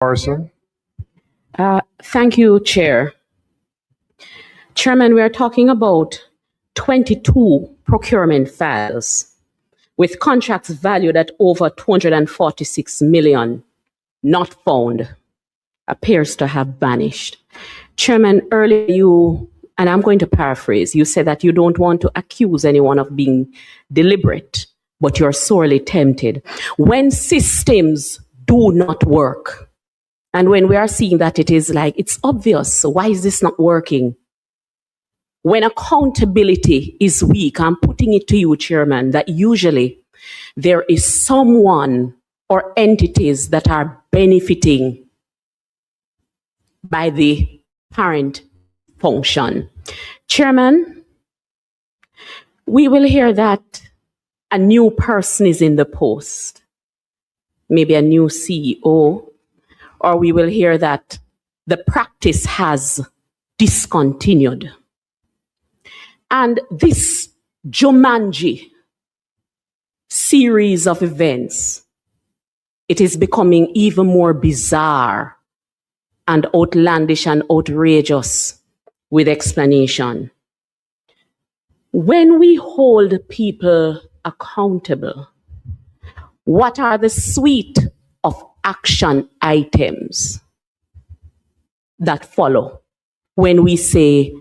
Morrison. Thank you, Chair. Chairman, we are talking about 22 procurement files with contracts valued at over 246 million, not found, appears to have vanished. Chairman, earlier you, and I'm going to paraphrase, you said that you don't want to accuse anyone of being deliberate, but you're sorely tempted. When systems do not work, and when we are seeing that it is like, it's obvious, so why is this not working? When accountability is weak, I'm putting it to you, Chairman, that usually there is someone or entities that are benefiting by the parent function. Chairman, we will hear that a new person is in the post, maybe a new CEO, or we will hear that the practice has discontinued. And this Jumanji series of events, it is becoming even more bizarre and outlandish and outrageous with explanation. When we hold people accountable, what are the suite of action items that follow when we say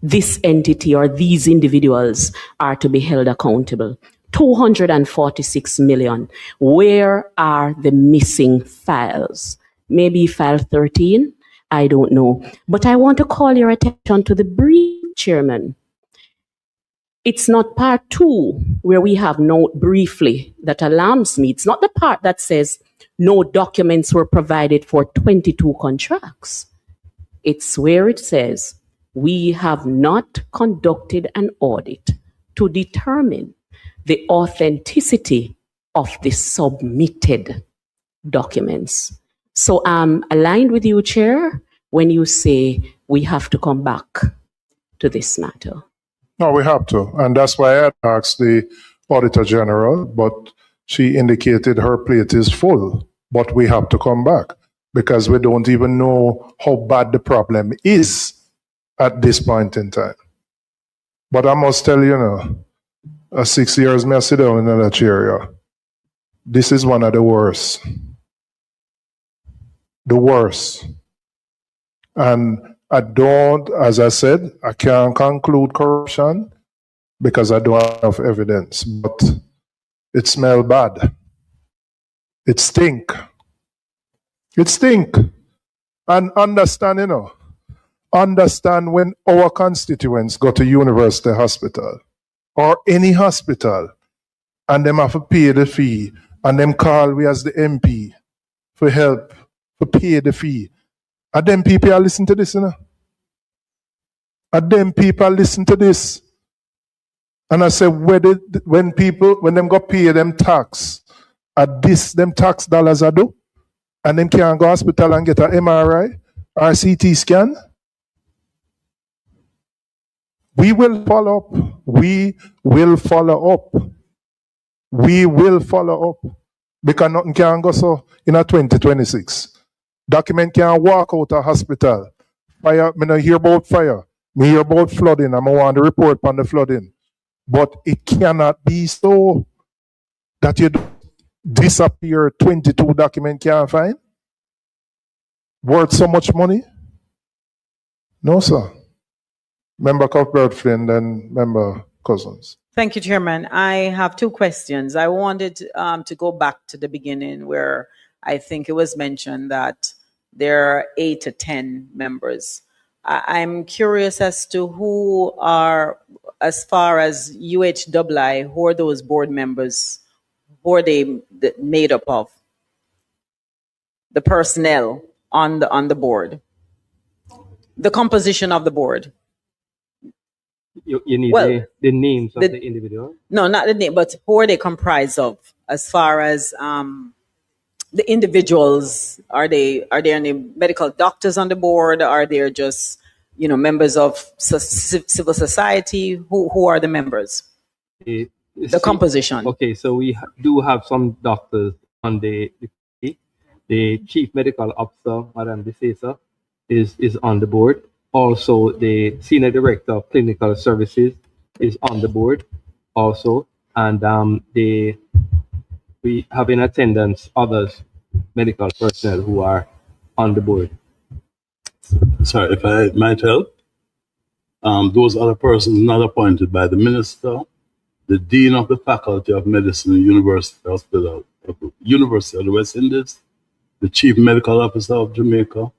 this entity or these individuals are to be held accountable? 246 million. Where are the missing files? Maybe file 13? I don't know. But I want to call your attention to the brief, Chairman. It's not part 2 where we have note briefly that alarms me. It's not the part that says no documents were provided for 22 contracts. It's where it says we have not conducted an audit to determine the authenticity of the submitted documents. So I'm aligned with you, Chair, when you say we have to come back to this matter. No, we have to. And that's why I had asked the Auditor General, but she indicated her plate is full. But we have to come back because we don't even know how bad the problem is at this point in time. But I must tell you now, 6 years me I sit down in that chair, yeah. This is one of the worst. The worst. And I don't, as I said, I can't conclude corruption because I don't have enough evidence, but it smells bad. It stink. It stink. And understand, understand when our constituents go to university hospital or any hospital and them have to pay the fee and them call we as the MP for help, for pay the fee. And them people are listen to this, And them people listen to this. And I say, when them go pay them tax, at this, them tax dollars I do, and them can't go hospital and get an MRI or a CT scan. We will follow up. We will follow up. We will follow up. Because nothing can go so in a 2026. Document can't walk out of hospital. Fire, me not hear about fire. Me hear about flooding. I want to report on the flooding. But it cannot be so that you disappear 22 document can't find. Worth so much money? No, sir. Member Cuthbert Flynn, then Member Cousins. Thank you, Chairman. I have 2 questions. I wanted to go back to the beginning where I think it was mentioned that there are 8 to 10 members. I'm curious as to who are, as far as UHII, who are those board members? Who are they made up of? The personnel on the board. The composition of the board. You need the names of the individual? No, not the name, but who are they comprised of? As far as the individuals, are there any medical doctors on the board? Are there just members of civil society? Who are the members? The composition. Okay, so we do have some doctors on the committee, the Chief Medical Officer, Madam Desesa, is on the board. Also, the Senior Director of Clinical Services is on the board also. And we have in attendance others, medical personnel who are on the board. Sorry, if I might help. Those other persons not appointed by the Minister, the Dean of the Faculty of Medicine, University of the West Indies, the Chief Medical Officer of Jamaica,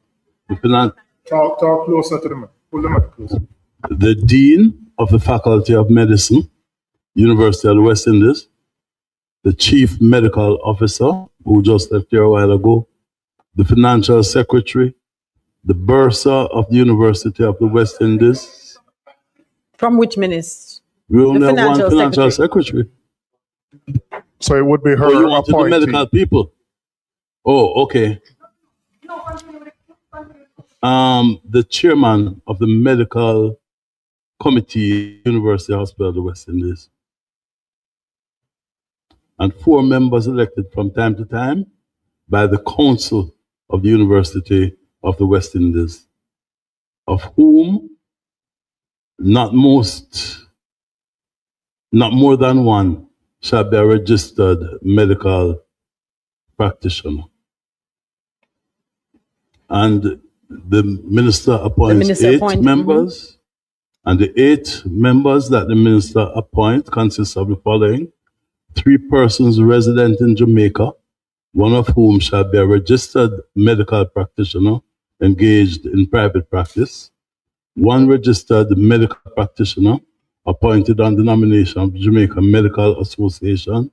Talk closer to the mic. Pull the mic closer. The Dean of the Faculty of Medicine, University of the West Indies, the Chief Medical Officer, who just left here a while ago, the Financial Secretary, the Bursar of the University of the West Indies. From which minister? We only have one Financial Secretary. So it would be her you wanted the appointee. medical people. Oh, okay. The chairman of the Medical Committee, University Hospital of the West Indies. And 4 members elected from time to time by the Council of the University of the West Indies, of whom not more than one shall be a registered medical practitioner. And the minister appoints 8 members, and the 8 members that the minister appoints consist of the following: 3 persons resident in Jamaica, one of whom shall be a registered medical practitioner engaged in private practice, 1 registered medical practitioner appointed on the nomination of Jamaica Medical Association,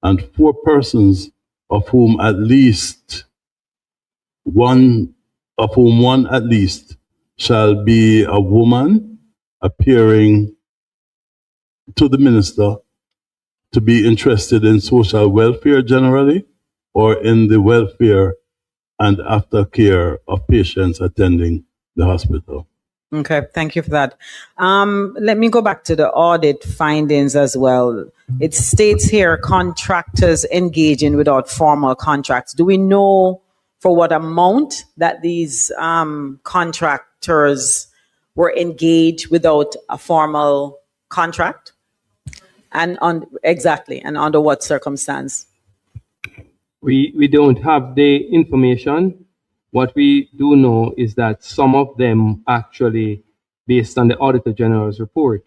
and 4 persons of whom one at least shall be a woman appearing to the minister to be interested in social welfare generally, or in the welfare and aftercare of patients attending the hospital. Okay, thank you for that. Let me go back to the audit findings as well. It states here contractors engaging without formal contracts. Do we know for what amount that these contractors were engaged without a formal contract? And under what circumstance? We don't have the information. What we do know is that some of them actually, based on the Auditor General's report,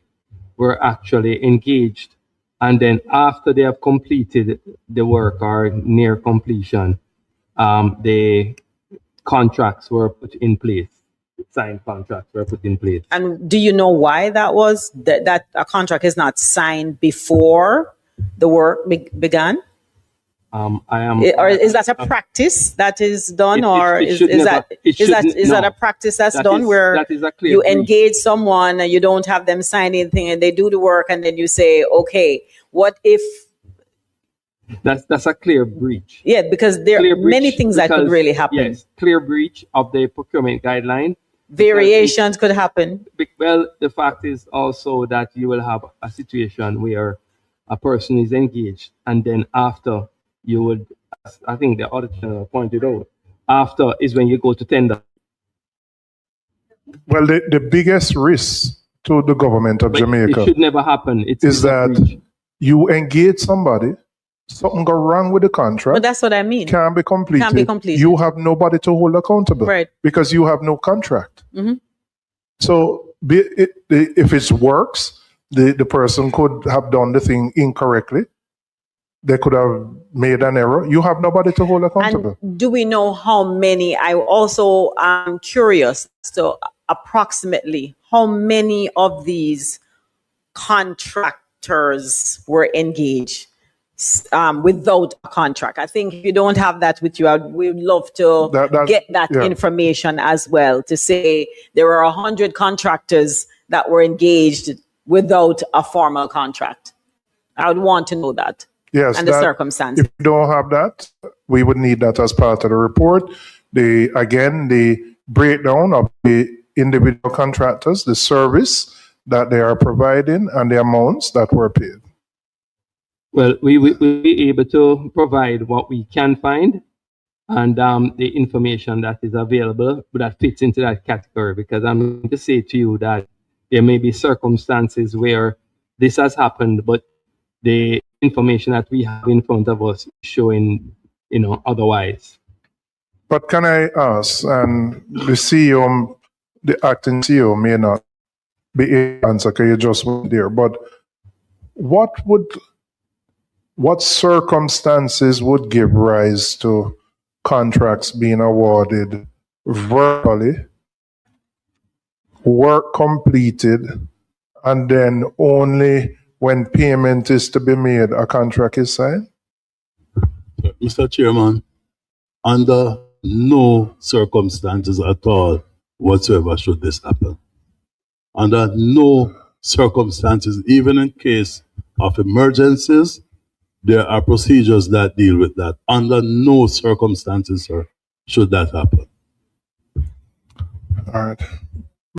were actually engaged. And then after they have completed the work or near completion, the contracts were put in place. Signed contracts were put in place. And do you know why that was? That a contract is not signed before the work began? Or is that a practice that is done, or is that a practice that's done where you engage someone and you don't have them sign anything and they do the work and then you say, okay, what if? That's a clear breach. Yeah, because there are many things that could really happen. Yes, clear breach of the procurement guideline. Variations could happen. Well, the fact is also that you will have a situation where a person is engaged and then after you would, I think the auditor pointed out, after is when you go to tender. Well, the biggest risk to the government of Jamaica it should never happen. Is that you engage somebody, something go wrong with the contract. But that's what I mean. Can't be completed. You have nobody to hold accountable. Right. Because you have no contract. Mm-hmm. So if it works, the person could have done the thing incorrectly. They could have made an error. You have nobody to hold accountable. And do we know how many? I also am curious. So approximately how many of these contractors were engaged without a contract? I think if you don't have that with you, we would love to get that information as well, to say there were 100 contractors that were engaged without a formal contract. I would want to know that. Yes, and the circumstances. If you don't have that, we would need that as part of the report. The breakdown of the individual contractors, the service that they are providing, and the amounts that were paid. Well, we will be able to provide what we can find, and the information that is available that fits into that category. Because I'm going to say to you that there may be circumstances where this has happened, but the information that we have in front of us is showing, otherwise. But can I ask, and the CEO, the acting CEO may not be able to answer because you just went there, but what circumstances would give rise to contracts being awarded verbally, work completed, and then only when payment is to be made, a contract is signed? Mr. Chairman, under no circumstances at all whatsoever should this happen. Under no circumstances, even in case of emergencies, there are procedures that deal with that. Under no circumstances, sir, should that happen. All right.